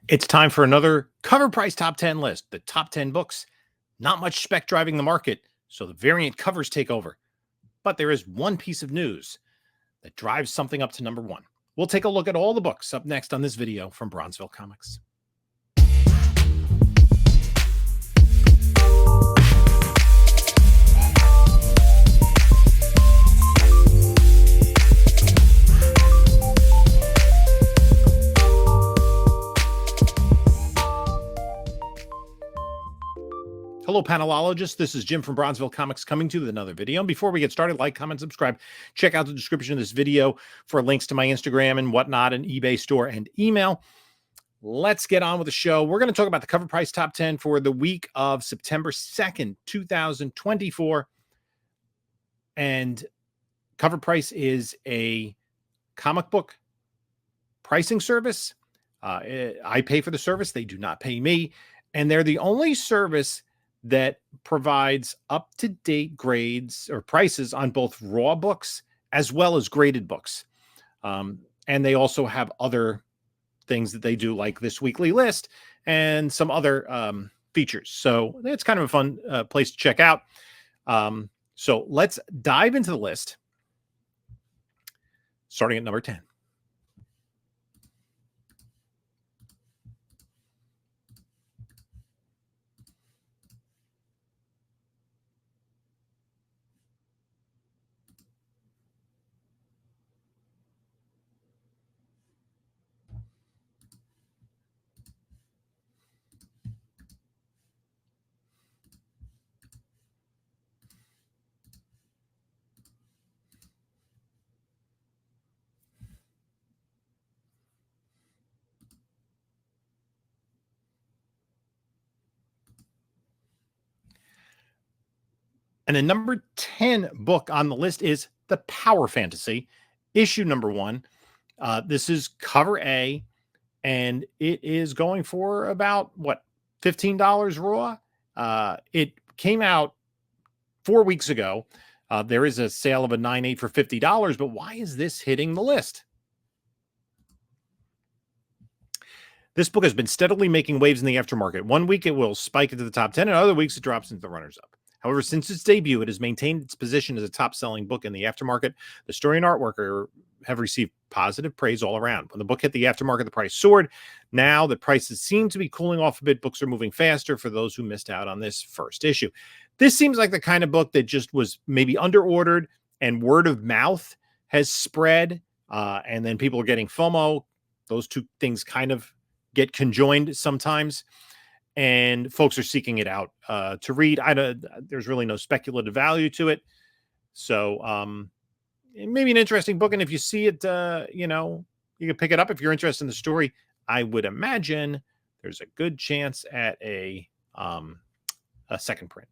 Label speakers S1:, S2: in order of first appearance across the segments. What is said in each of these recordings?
S1: It's time for another Cover Price Top 10 list. The top 10 books, not much spec driving the market, so the variant covers take over. But there is one piece of news that drives something up to number one. We'll take a look at all the books up next on this video from Bronzeville Comics. Hello, panelologists. This is Jim from Bronzeville Comics coming to you with another video. And before we get started, like, comment, subscribe. Check out the description of this video for links to my Instagram and whatnot, and eBay store and email. Let's get on with the show. We're going to talk about the Cover Price Top 10 for the week of September 2nd, 2024. And Cover Price is a comic book pricing service. I pay for the service. They do not pay me. And they're the only service that provides up-to-date grades or prices on both raw books as well as graded books. And they also have other things that they do, like this weekly list and some other features. So it's kind of a fun place to check out. So let's dive into the list, starting at number 10. And the number 10 book on the list is The Power Fantasy, issue number 1. This is cover A, and it is going for about, $15 raw? It came out 4 weeks ago. There is a sale of a 9.8 for $50, but why is this hitting the list? This book has been steadily making waves in the aftermarket. 1 week it will spike into the top 10, and other weeks it drops into the runners-up. However, since its debut, it has maintained its position as a top-selling book in the aftermarket. The story and artwork have received positive praise all around. When the book hit the aftermarket, the price soared. Now that prices seem to be cooling off a bit, books are moving faster for those who missed out on this first issue. This seems like the kind of book that just was maybe under-ordered, and word of mouth has spread, and then people are getting FOMO. Those two things kind of get conjoined sometimes. And folks are seeking it out to read. There's really no speculative value to it. So it may be an interesting book. And if you see it, you can pick it up if you're interested in the story. I would imagine there's a good chance at a second print.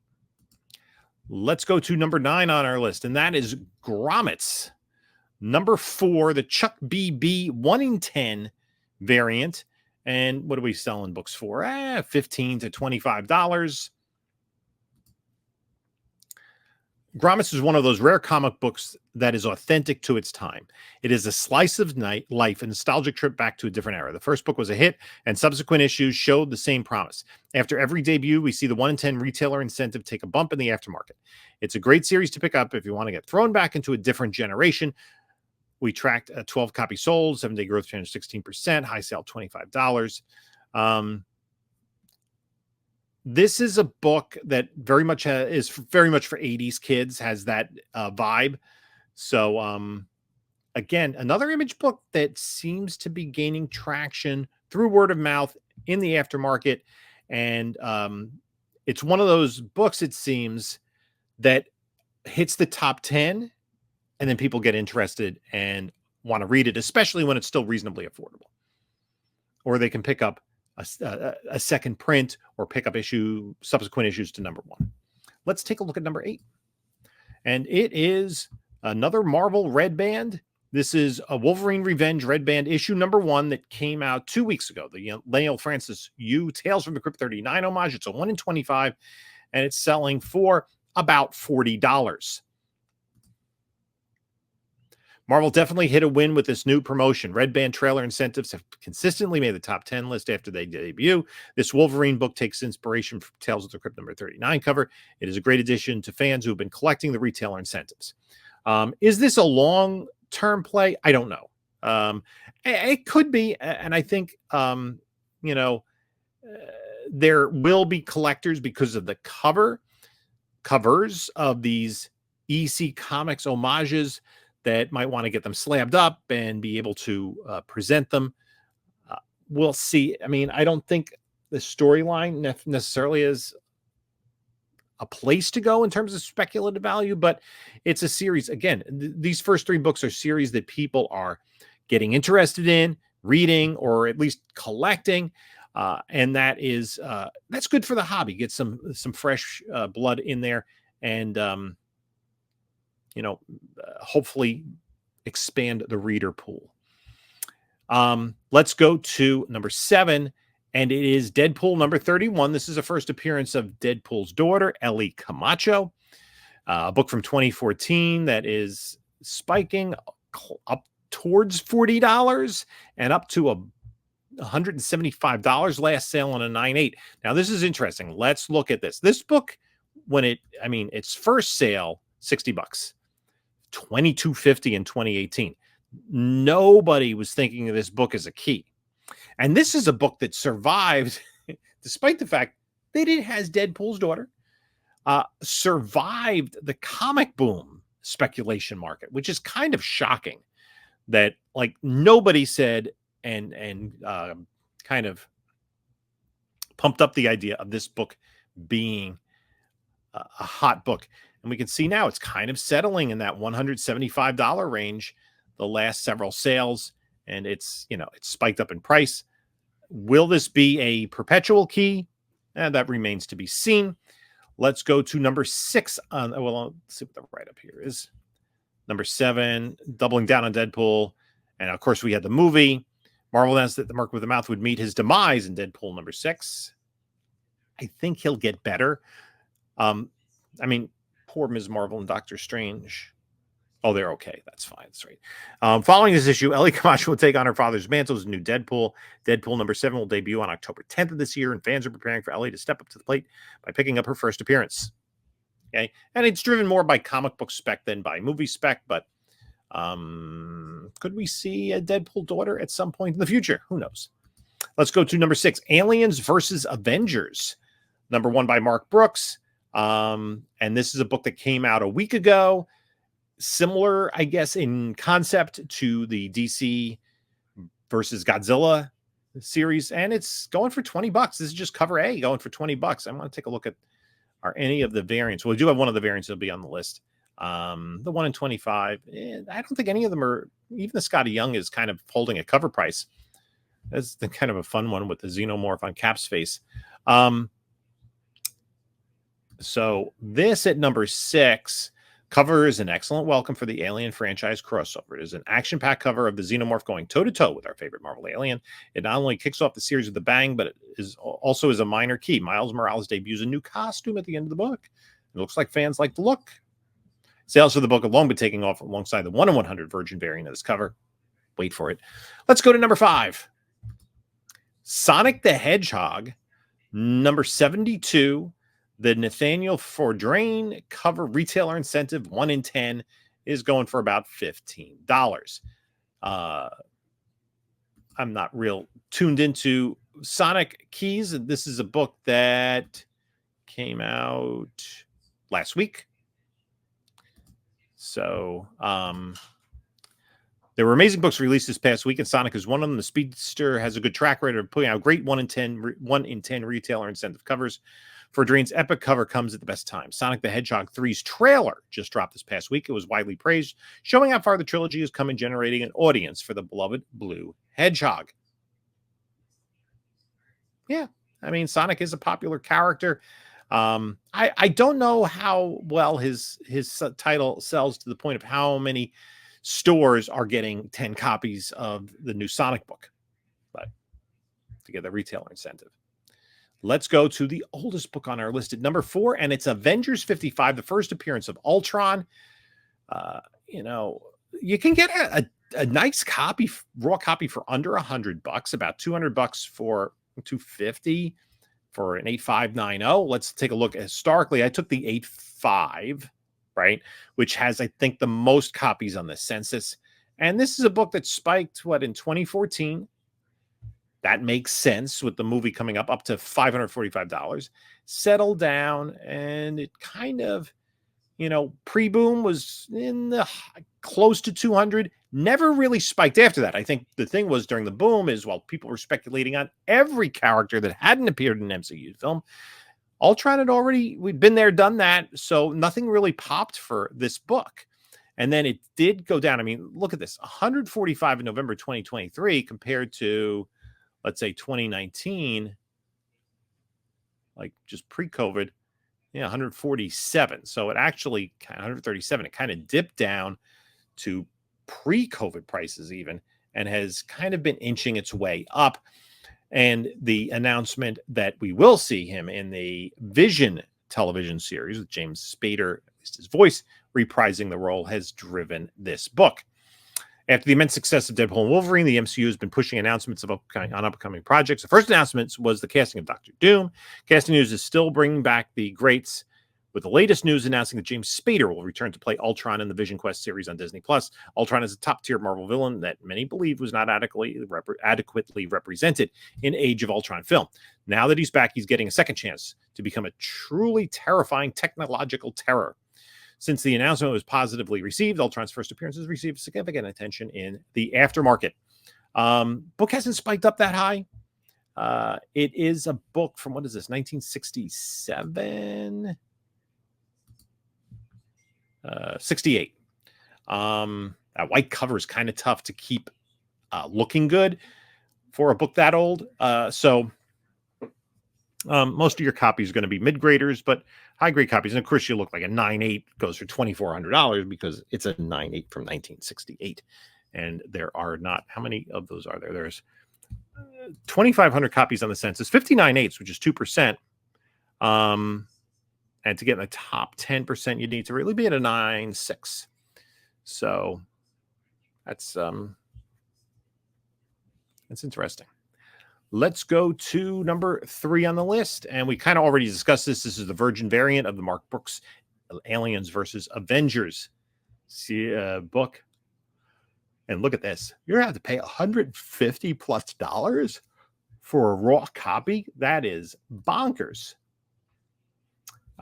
S1: Let's go to number 9 on our list, and that is Grommets. Number 4, the Chuck BB 1 in 10 variant. And what are we selling books for? $15 to $25. Grommets is one of those rare comic books that is authentic to its time. It is a slice of life, a nostalgic trip back to a different era. The first book was a hit, and subsequent issues showed the same promise. After every debut, we see the 1 in 10 retailer incentive take a bump in the aftermarket. It's a great series to pick up if you want to get thrown back into a different generation. We tracked a 12 copy sold, 7-day growth challenge 16%, high sale $25. This is a book that is very much for 80s kids, has that vibe. So again, another Image book that seems to be gaining traction through word of mouth in the aftermarket. And it's one of those books, it seems, that hits the top 10. And then people get interested and want to read it, especially when it's still reasonably affordable. Or they can pick up a second print or pick up subsequent issues to number 1. Let's take a look at number 8. And it is another Marvel Red Band. This is a Wolverine Revenge Red Band issue number 1 that came out 2 weeks ago. The Lionel Francis Yu Tales from the Crypt 39 homage. It's a 1 in 25, and it's selling for about $40. Marvel definitely hit a win with this new promotion. Red Band trailer incentives have consistently made the top 10 list after they debut. This Wolverine book takes inspiration from Tales of the Crypt number 39 cover. It is a great addition to fans who have been collecting the retailer incentives. Is this a long-term play? I don't know. It could be, and I think, there will be collectors because of the covers of these EC Comics homages that might want to get them slabbed up and be able to present them. We'll see. I mean, I don't think the storyline necessarily is a place to go in terms of speculative value, but it's a series. Again, these first 3 books are series that people are getting interested in, reading, or at least collecting. And that is that's good for the hobby. Get some fresh blood in there, and hopefully expand the reader pool. Let's go to number 7, and it is Deadpool number 31. This is a first appearance of Deadpool's daughter, Ellie Camacho, a book from 2014 that is spiking up towards $40 and up to $175. Last sale on a 9.8. Now, this is interesting. Let's look at this. This book, its first sale, $60, $22.50 in 2018. Nobody was thinking of this book as a key. And this is a book that survived, despite the fact that it has Deadpool's daughter, survived the comic boom speculation market, which is kind of shocking that nobody said and kind of pumped up the idea of this book being a hot book. And we can see now it's kind of settling in that $175 range the last several sales, and it's spiked up in price. Will this be a perpetual key? That remains to be seen. Let's go to number 6 on, I'll see what the write-up here is. Number 7, doubling down on Deadpool. And of course, we had the movie. Marvel announced that the Merc with the Mouth would meet his demise in Deadpool number 6. I think he'll get better. Poor Ms. Marvel and Doctor Strange. Oh, they're okay. That's fine. That's right. Following this issue, Ellie Camacho will take on her father's mantle as a new Deadpool. Deadpool number 7 will debut on October 10th of this year, and fans are preparing for Ellie to step up to the plate by picking up her first appearance. Okay, and it's driven more by comic book spec than by movie spec, but could we see a Deadpool daughter at some point in the future? Who knows? Let's go to number 6, Aliens versus Avengers. Number 1 by Mark Brooks. And this is a book that came out a week ago. Similar, I guess, in concept to the DC versus Godzilla series. And it's going for $20. This is just cover A going for $20. I want to take a look at any of the variants. Well, we do have one of the variants that'll be on the list. The 1 in 25. I don't think any of them are, even the Scotty Young is kind of holding a cover price. That's the kind of a fun one with the xenomorph on Cap's face. So this at number 6 covers an excellent welcome for the Alien franchise crossover. It is an action-packed cover of the xenomorph going toe-to-toe with our favorite Marvel alien. It not only kicks off the series with a bang, but it is also a minor key. Miles Morales debuts a new costume at the end of the book. It looks like fans like the look. Sales for the book alone be taking off alongside the 1 in 100 Virgin variant of this cover. Wait for it. Let's go to number 5. Sonic the Hedgehog, number 72. The Nathaniel Fordrain cover retailer incentive 1 in 10 is going for about $15. I'm not real tuned into Sonic keys. This is a book that came out last week. So there were amazing books released this past week, and Sonic is one of them. The Speedster has a good track record of putting out great 1 in 10 retailer incentive covers. Fordrain's epic cover comes at the best time. Sonic the Hedgehog 3's trailer just dropped this past week. It was widely praised, showing how far the trilogy has come in generating an audience for the beloved blue hedgehog. Yeah, Sonic is a popular character. I don't know how well his title sells to the point of how many stores are getting 10 copies of the new Sonic book, but to get the retailer incentive. Let's go to the oldest book on our list at number 4, and it's Avengers 55, the first appearance of Ultron. you can get a nice copy, raw copy for under $100, about $200 for 250 for an 8590. Let's take a look. Historically, I took the 85, right, which has, I think, the most copies on the census. And this is a book that spiked, in 2014. That makes sense with the movie coming up to $545. Settled down, and it kind of, pre-boom was in the close to 200. Never really spiked after that. I think the thing was during the boom is while people were speculating on every character that hadn't appeared in an MCU film, Ultron had already, we'd been there, done that. So nothing really popped for this book. And then it did go down. I mean, look at this, 145 in November 2023 compared to, let's say, 2019, like just pre-COVID, 147. So it actually, 137, it kind of dipped down to pre-COVID prices even, and has kind of been inching its way up. And the announcement that we will see him in the Vision television series with James Spader, at least his voice, reprising the role, has driven this book. After the immense success of Deadpool and Wolverine, the MCU has been pushing announcements on upcoming projects. The first announcement was the casting of Doctor Doom. Casting news is still bringing back the greats, with the latest news announcing that James Spader will return to play Ultron in the Vision Quest series on Disney+. Ultron is a top-tier Marvel villain that many believe was not adequately represented in Age of Ultron film. Now that he's back, he's getting a second chance to become a truly terrifying technological terror. Since the announcement was positively received, Ultron's first appearance has received significant attention in the aftermarket. Book hasn't spiked up that high. It is a book from, 1967? 68. That white cover is kind of tough to keep looking good for a book that old. So most of your copies are going to be mid-graders, but high-grade copies, and of course you look like a 9.8 goes for $2,400 because it's a 9.8 from 1968. And there are not, how many of those are there? There's 2,500 copies on the census, 59.8s, which is 2%. And to get in the top 10%, you need to really be at a 9.6. So that's interesting. Let's go to number 3 on the list. And we kind of already discussed this. This is the Virgin variant of the Mark Brooks Aliens versus Avengers book. And look at this. You're going to have to pay $150+ for a raw copy. That is bonkers.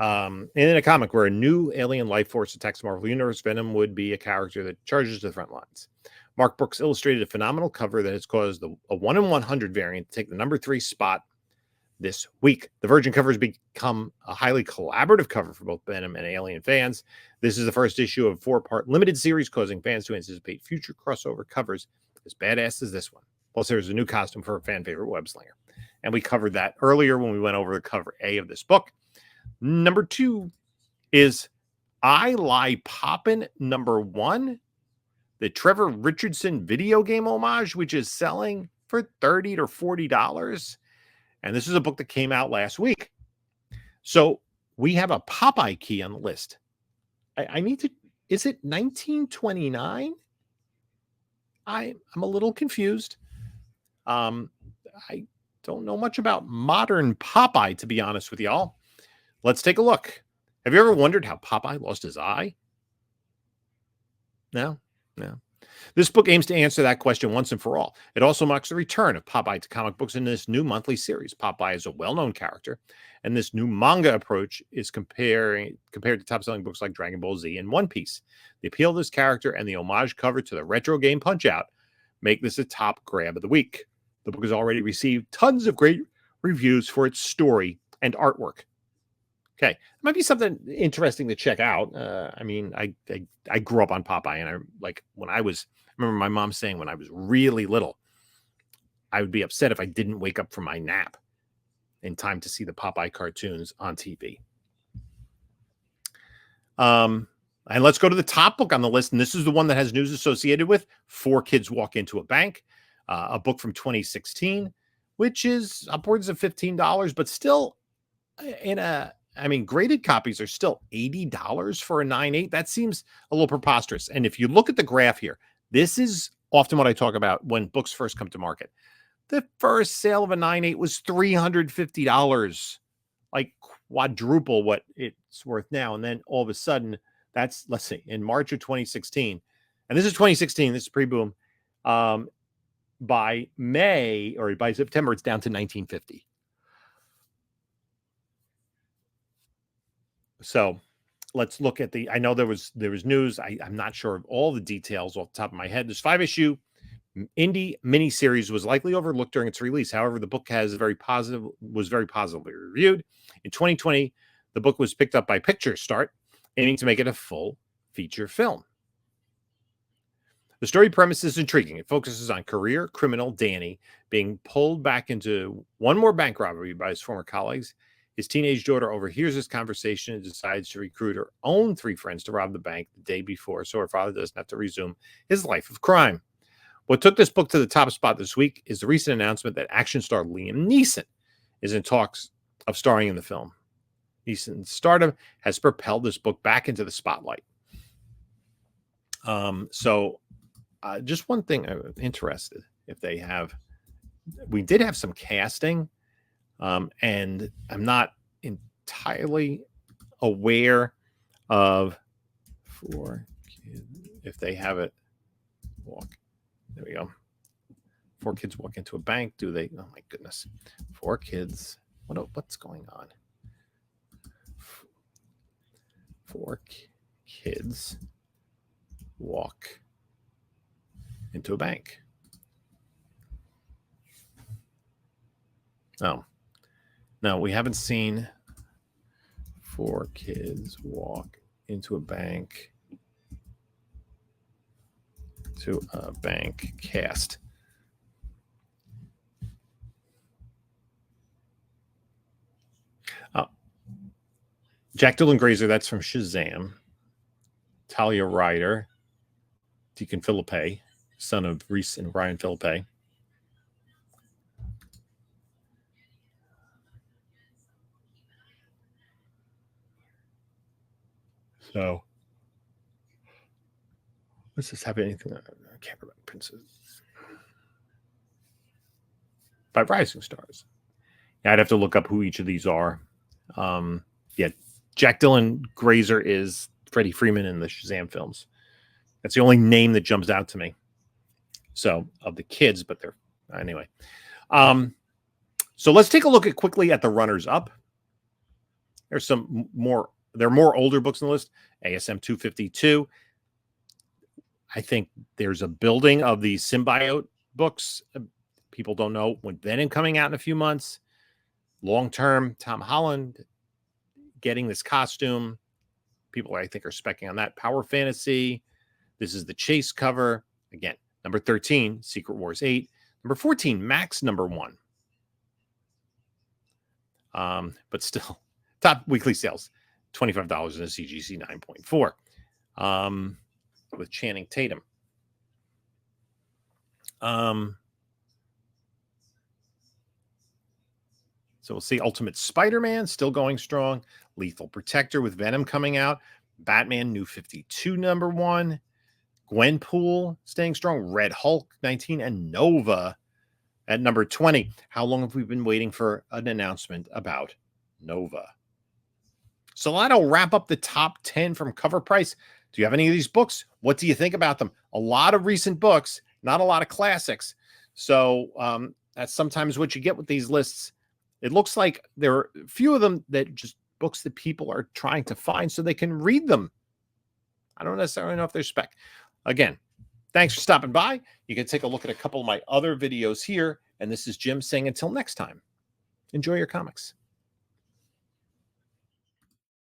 S1: In a comic where a new alien life force attacks the Marvel Universe, Venom would be a character that charges to the front lines. Mark Brooks illustrated a phenomenal cover that has caused a 1 in 100 variant to take the number 3 spot this week. The Virgin cover has become a highly collaborative cover for both Venom and Alien fans. This is the first issue of a 4-part limited series, causing fans to anticipate future crossover covers as badass as this one. Plus, there's a new costume for a fan favorite web slinger. And we covered that earlier when we went over the cover A of this book. Number 2 is I Lie Poppin' number 1. The Trevor Richardson video game homage, which is selling for $30 to $40. And this is a book that came out last week. So we have a Popeye key on the list. I need to, is it 1929? I'm a little confused. I don't know much about modern Popeye, to be honest with y'all. Let's take a look. Have you ever wondered how Popeye lost his eye? No. This book aims to answer that question once and for all. It also marks the return of Popeye to comic books in this new monthly series. Popeye is a well-known character, and this new manga approach is compared to top-selling books like Dragon Ball Z and One Piece. The appeal of this character and the homage cover to the retro game Punch-Out make this a top grab of the week. The book has already received tons of great reviews for its story and artwork. Okay, it might be something interesting to check out. I mean, I grew up on Popeye, and I remember my mom saying when I was really little, I would be upset if I didn't wake up from my nap in time to see the Popeye cartoons on TV. And let's go to the top book on the list, and this is the one that has news associated with 4 Kids Walk Into a Bank, a book from 2016, which is upwards of $15, but still in a I mean, graded copies are still $80 for a 9.8. That seems a little preposterous. And if you look at the graph here, this is often what I talk about when books first come to market. The first sale of a 9.8 was $350, like quadruple what it's worth now. And then all of a sudden, that's, let's see, in March of 2016, and this is 2016, this is pre-boom. By May or by September, it's down to 1950. So let's look at I know there was news. I'm not sure of all the details off the top of my head. This 5-issue indie miniseries was likely overlooked during its release. However, the book was very positively reviewed. In 2020, the book was picked up by Picture Start, aiming to make it a full feature film. The story premise is intriguing. It focuses on career criminal Danny being pulled back into one more bank robbery by his former colleagues. His teenage daughter overhears this conversation and decides to recruit her own 3 friends to rob the bank the day before so her father doesn't have to resume his life of crime. What took this book to the top spot this week is the recent announcement that action star Liam Neeson is in talks of starring in the film. Neeson's stardom has propelled this book back into the spotlight. Just one thing I'm interested if they have. We did have some casting. And I'm not entirely aware of if they have it walk. There we go. 4 kids walk into a bank. Do they? Oh my goodness. 4 kids. What's going on? 4 kids walk into a bank. Oh. No, we haven't seen 4 kids walk into a bank cast. Jack Dylan Grazer, that's from Shazam. Talia Ryder, Deacon Philippe, son of Reese and Ryan Philippe. So, let's just have anything. I can't remember. Princess by Rising Stars. Yeah, I'd have to look up who each of these are. Yeah, Jack Dylan Grazer is Freddie Freeman in the Shazam films. That's the only name that jumps out to me. So, of the kids, but they're anyway. So let's take a look quickly at the runners up. There's some more. There are more older books on the list. ASM 252. I think there's a building of the Symbiote books. People don't know when Venom coming out in a few months. Long term, Tom Holland getting this costume. People I think are specking on that. Power Fantasy. This is the Chase cover. Again, number 13, Secret Wars 8. Number 14, Max number 1. But still, top weekly sales. $25 in a CGC 9.4 with Channing Tatum. So we'll see Ultimate Spider-Man still going strong. Lethal Protector with Venom coming out. Batman New 52 number 1. Gwenpool staying strong. Red Hulk 19 and Nova at number 20. How long have we been waiting for an announcement about Nova? So that'll wrap up the top 10 from Covrprice. Do you have any of these books? What do you think about them? A lot of recent books, not a lot of classics. So that's sometimes what you get with these lists. It looks like there are a few of them that just books that people are trying to find so they can read them. I don't necessarily know if they're spec. Again, thanks for stopping by. You can take a look at a couple of my other videos here. And this is Jim saying until next time, enjoy your comics.